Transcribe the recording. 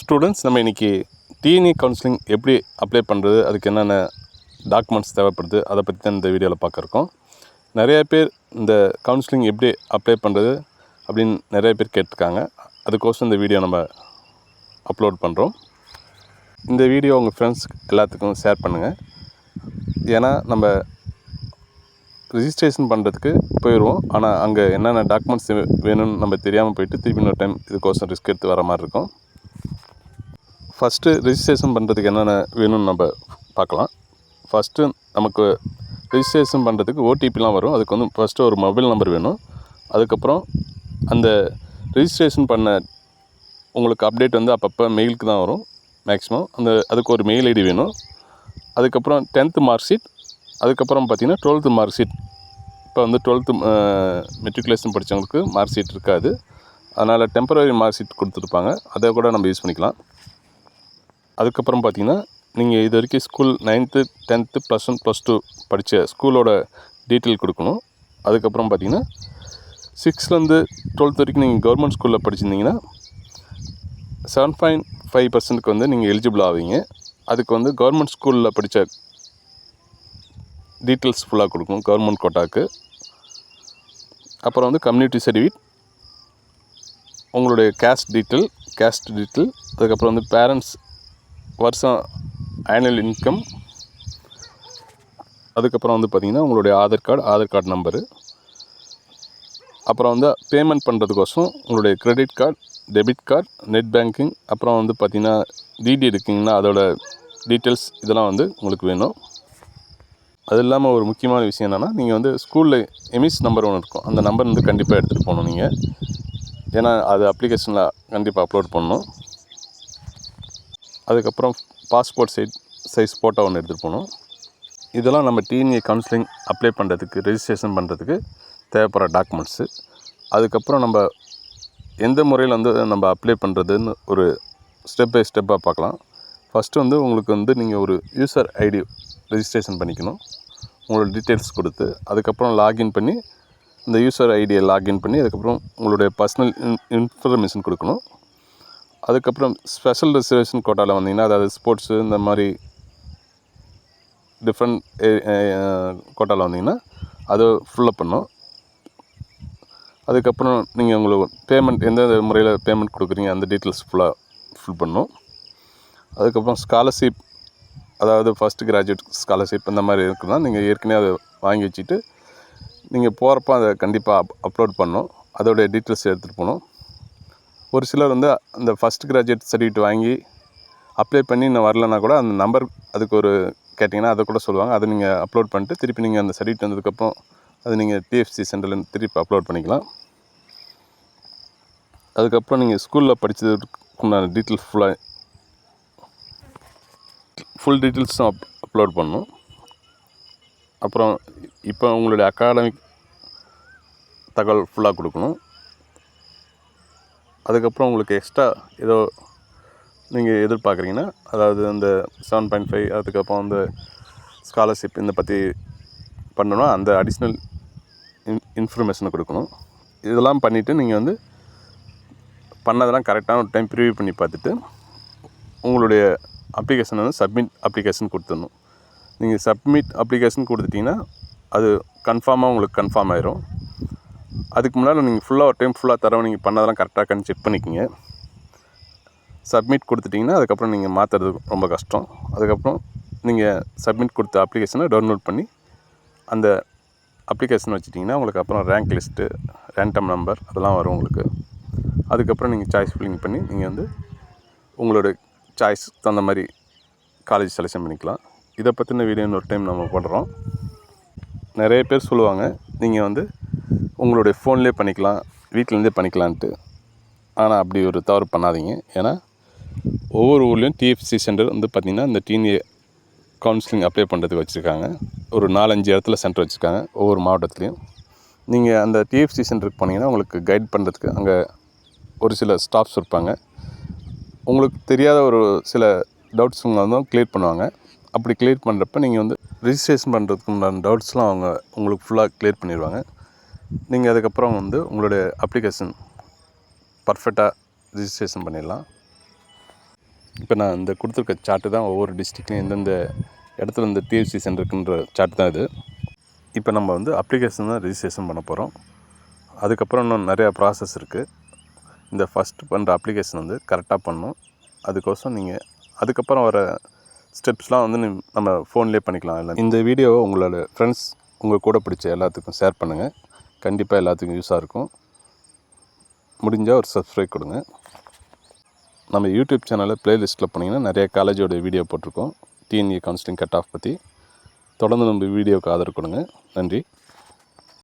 Students, நம்ம இன்றைக்கி TNE counselling எப்படி அப்ளை பண்ணுறது, அதுக்கு என்னென்ன டாக்குமெண்ட்ஸ் தேவைப்படுது, அதை பற்றி தான் இந்த வீடியோவில் பார்க்குறோம். நிறைய பேர் இந்த கவுன்சிலிங் எப்படி அப்ளை பண்ணுறது அப்படின்னு நிறைய பேர் கேட்டிருக்காங்க. அதுக்கோசம் இந்த வீடியோ நம்ம அப்லோட் பண்ணுறோம். இந்த வீடியோ உங்கள் ஃப்ரெண்ட்ஸ் எல்லாத்துக்கும் ஷேர் பண்ணுங்கள். ஏன்னா நம்ம ரிஜிஸ்ட்ரேஷன் பண்ணுறதுக்கு போயிடுவோம், ஆனால் அங்கே என்னென்ன டாக்குமெண்ட்ஸ் வேணும்னு நம்ம தெரியாமல் போயிட்டு திருப்பி இன்னொரு டைம் இதுக்கோசம் ரிஸ்க் எடுத்து வர மாதிரி இருக்கும். ஃபஸ்ட்டு ரிஜிஸ்ட்ரேஷன் பண்ணுறதுக்கு என்னென்ன வேணும்னு நம்ம பார்க்கலாம். ஃபஸ்ட்டு நமக்கு ரிஜிஸ்ட்ரேஷன் பண்ணுறதுக்கு ஓடிபிலாம் வரும். அதுக்கு வந்து ஃபஸ்ட்டு ஒரு மொபைல் நம்பர் வேணும். அதுக்கப்புறம் அந்த ரிஜிஸ்ட்ரேஷன் பண்ண உங்களுக்கு அப்டேட் வந்து அப்பப்போ மெயிலுக்கு தான் வரும் மேக்ஸிமம். அதுக்கு ஒரு மெயில் ஐடி வேணும். அதுக்கப்புறம் 10th மார்க் ஷீட், அதுக்கப்புறம் பார்த்திங்கன்னா 12th மார்க் ஷீட். இப்போ வந்து 12th மெட்ரிகுலேஷன் படித்தவங்களுக்கு மார்க் ஷீட் இருக்காது, அதனால் டெம்பரரி மார்க் ஷீட் கொடுத்துருப்பாங்க, அதை கூட நம்ம யூஸ் பண்ணிக்கலாம். அதுக்கப்புறம் பார்த்திங்கன்னா நீங்கள் இது வரைக்கும் ஸ்கூல் 9th 10th +1 +2 படித்த ஸ்கூலோட டீட்டெயில் கொடுக்கணும். அதுக்கப்புறம் பார்த்திங்கன்னா 6th 12th வரைக்கும் நீங்கள் கவர்மெண்ட் ஸ்கூலில் படிச்சிருந்தீங்கன்னா 7.5% வந்து நீங்கள் எலிஜிபிள் ஆவீங்க. அதுக்கு வந்து கவர்மெண்ட் ஸ்கூலில் படித்த டீட்டெயில்ஸ் ஃபுல்லாக கொடுக்கணும் கவர்மெண்ட் கோட்டாக்கு. அப்புறம் வந்து கம்யூனிட்டி சர்டிஃபிகேட், உங்களுடைய கேஸ்ட் டீட்டெயில், அதுக்கப்புறம் வந்து பேரண்ட்ஸ் வருஷம் ஆனுவல் இன்கம், அதுக்கப்புறம் வந்து பார்த்திங்கன்னா உங்களுடைய ஆதார் கார்டு நம்பரு, அப்புறம் வந்து பேமெண்ட் பண்ணுறதுக்கோசம் உங்களுடைய credit card, debit card, net banking, அப்புறம் வந்து பார்த்திங்கன்னா டிடி எடுக்கிங்கன்னா அதோட டீட்டெயில்ஸ் இதெல்லாம் வந்து உங்களுக்கு வேணும். அது இல்லாமல் ஒரு முக்கியமான விஷயம் என்னென்னா, நீங்கள் வந்து ஸ்கூலில் எமிஸ் நம்பர் ஒன்று இருக்கும், அந்த நம்பர் வந்து கண்டிப்பாக எடுத்துகிட்டு போகணும் நீங்கள். ஏன்னா அது அப்ளிகேஷனில் கண்டிப்பாக அப்லோட் பண்ணணும். அதுக்கப்புறம் பாஸ்போர்ட் சைஸ் ஃபோட்டோ ஒன்று எடுத்துகிட்டு போகணும். இதெல்லாம் நம்ம டிஎன்இ கவுன்சிலிங் அப்ளை பண்ணுறதுக்கு, ரெஜிஸ்ட்ரேஷன் பண்ணுறதுக்கு தேவைப்படுற டாக்குமெண்ட்ஸு. அதுக்கப்புறம் நம்ம எந்த முறையில் வந்து நம்ம அப்ளை பண்ணுறதுன்னு ஒரு ஸ்டெப் பை ஸ்டெப்பாக பார்க்கலாம். ஃபஸ்ட்டு வந்து உங்களுக்கு வந்து நீங்கள் ஒரு யூசர் ஐடி ரெஜிஸ்ட்ரேஷன் பண்ணிக்கணும் உங்களோட டீட்டெயில்ஸ் கொடுத்து. அதுக்கப்புறம் லாகின் பண்ணி இந்த யூசர் ஐடியை லாகின் பண்ணி அதுக்கப்புறம் உங்களுடைய பர்சனல் இன்ஃபர்மேஷன் கொடுக்கணும். அதுக்கப்புறம் ஸ்பெஷல் ரிசர்வேஷன் கோட்டாவில் வந்தீங்கன்னா, அதாவது ஸ்போர்ட்ஸு இந்த மாதிரி டிஃப்ரெண்ட் கோட்டாவில் வந்தீங்கன்னா அதை ஃபுல்லப் பண்ணணும். அதுக்கப்புறம் நீங்கள் உங்களுக்கு பேமெண்ட் எந்த முறையில் பேமெண்ட் கொடுக்குறீங்க அந்த டீட்டெயில்ஸ் ஃபுல்லாக ஃபில் பண்ணணும். அதுக்கப்புறம் ஸ்காலர்ஷிப், அதாவது ஃபஸ்ட் கிராஜுவேட் ஸ்காலர்ஷிப் இந்த மாதிரி இருக்குன்னா நீங்கள் ஏற்கனவே அதை வாங்கி வச்சுட்டு நீங்கள் போகிறப்ப அதை கண்டிப்பாக அப்லோட் பண்ணணும். அதோடைய டீட்டெயில்ஸ் எடுத்துகிட்டு போகணும். ஒரு சிலர் வந்து அந்த ஃபஸ்ட் கிராஜுவேட் சர்டிஃபிகேட் வாங்கி அப்ளை பண்ணி இன்னும் வரலன்னா கூட அந்த நம்பர் அதுக்கு ஒரு கேட்டிங்கன்னா அதை கூட சொல்லுவாங்க. அதை நீங்கள் அப்லோட் பண்ணிட்டு திருப்பி நீங்கள் அந்த சர்டிஃபிகேட் வந்ததுக்கப்புறம் அது நீங்கள் டிஎஃப்சி சென்டரில் திருப்பி அப்லோட் பண்ணிக்கலாம். அதுக்கப்புறம் நீங்கள் ஸ்கூலில் படித்ததுக்குண்டான டீட்டெயில்ஸ் ஃபுல் டீட்டெயில்ஸும் அப்லோட் பண்ணணும். அப்புறம் இப்போ உங்களுடைய அகாடமிக் தகவல் ஃபுல்லாக கொடுக்கணும். அதுக்கப்புறம் உங்களுக்கு எக்ஸ்ட்ரா ஏதோ நீங்கள் எதிர்பார்க்குறீங்கன்னா, அதாவது அந்த 7.5 அதுக்கப்புறம் அந்த ஸ்காலர்ஷிப் இந்த பற்றி பண்ணணும், அந்த அடிஷ்னல் இன்ஃபர்மேஷனை கொடுக்கணும். இதெல்லாம் பண்ணிவிட்டு நீங்கள் வந்து பண்ணதெல்லாம் கரெக்டான ஒரு டைம் ப்ரிவியூ பண்ணி பார்த்துட்டு உங்களுடைய அப்ளிகேஷனை வந்து சப்மிட் அப்ளிகேஷன் கொடுத்துடணும். நீங்கள் சப்மிட் அப்ளிகேஷன் கொடுத்துட்டிங்கன்னா அது கன்ஃபார்மாக உங்களுக்கு கன்ஃபார்ம் ஆயிரும். அதுக்கு முன்னால் நீங்கள் ஃபுல்லாக ஒரு டைம் ஃபுல்லாக தரவும் நீங்கள் பண்ணதெல்லாம் கரெக்டாக இருக்கான்னு செக் பண்ணிக்கோங்க. சப்மிட் கொடுத்துட்டிங்கன்னா அதுக்கப்புறம் நீங்கள் மாற்றுறது ரொம்ப கஷ்டம். அதுக்கப்புறம் நீங்கள் சப்மிட் கொடுத்த அப்ளிகேஷனை டவுன்லோட் பண்ணி அந்த அப்ளிகேஷன் வச்சுட்டிங்கன்னா உங்களுக்கு அப்புறம் ரேங்க் லிஸ்ட்டு, ரேண்டம் நம்பர் அதெல்லாம் வரும் உங்களுக்கு. அதுக்கப்புறம் நீங்கள் சாய்ஸ் ஃபில்லிங் பண்ணி நீங்கள் வந்து உங்களோட சாய்ஸ்க்கு தகுந்த மாதிரி காலேஜ் செலெக்ஷன் பண்ணிக்கலாம். இதை பற்றின வீடியோ இன்னொரு டைம் நம்ம போடுறோம். நிறைய பேர் சொல்லுவாங்க நீங்கள் வந்து உங்களுடைய ஃபோன்லேயே பண்ணிக்கலாம், வீட்டிலேருந்தே பண்ணிக்கலான்ட்டு. ஆனால் அப்படி ஒரு தவறு பண்ணாதீங்க. ஏன்னா ஒவ்வொரு ஊர்லேயும் டிஎஃப்சி சென்டர் வந்து பார்த்திங்கன்னா இந்த டிஎன்இ கவுன்சிலிங் அப்ளை பண்ணுறதுக்கு வச்சுருக்காங்க. ஒரு 4-5 இடத்துல சென்டர் வச்சுருக்காங்க ஒவ்வொரு மாவட்டத்துலேயும். நீங்கள் அந்த டிஎஃப்சி சென்டருக்கு போனீங்கன்னா உங்களுக்கு கைட் பண்ணுறதுக்கு அங்கே ஒரு சில ஸ்டாஃப்ஸ் இருப்பாங்க. உங்களுக்கு தெரியாத ஒரு சில டவுட்ஸ் வந்து கிளியர் பண்ணுவாங்க. அப்படி கிளியர் பண்ணுறப்ப நீங்கள் வந்து ரிஜிஸ்ட்ரேஷன் பண்ணுறதுக்கு உண்டான டவுட்ஸ்லாம் அவங்க உங்களுக்கு ஃபுல்லாக கிளியர் பண்ணிடுவாங்க. நீங்கள் அதுக்கப்புறம் வந்து உங்களுடைய அப்ளிகேஷன் பர்ஃபெக்டாக ரிஜிஸ்ட்ரேஷன் பண்ணிடலாம். இப்போ நான் இந்த கொடுத்துருக்க சார்ட்டு தான் ஒவ்வொரு டிஸ்ட்ரிக்ட்லையும் எந்தெந்த இடத்துல இந்த டிஎஃப்சி சென்டர் இருக்குன்ற சார்ட் தான் இது. இப்போ நம்ம வந்து அப்ளிகேஷன் தான் ரிஜிஸ்ட்ரேஷன் பண்ண போகிறோம். அதுக்கப்புறம் இன்னும் நிறையா ப்ராசஸ் இருக்குது. இந்த ஃபஸ்ட்டு பண்ணுற அப்ளிகேஷன் வந்து கரெக்டாக பண்ணணும். அதுக்கோசரம் நீங்கள் அதுக்கப்புறம் வர ஸ்டெப்ஸ்லாம் வந்து நம்ம ஃபோன்லேயே பண்ணிக்கலாம். இல்லை இந்த வீடியோவை உங்களோட ஃப்ரெண்ட்ஸ் உங்கள் கூட பிடிச்ச எல்லாத்துக்கும் ஷேர் பண்ணுங்கள். கண்டிப்பாக எல்லாத்துக்கும் யூஸாக இருக்கும். முடிஞ்சால் ஒரு சப்ஸ்கிரைப் கொடுங்க. நம்ம யூடியூப் சேனலில் ப்ளேலிஸ்ட்டில் போனீங்கன்னா நிறைய காலேஜோட வீடியோ போட்டிருக்கோம். டிஎன்ஏ கவுன்சிலிங் கட் ஆஃப் பற்றி. தொடர்ந்து நம்ம வீடியோவுக்கு ஆதரவு கொடுங்க. நன்றி.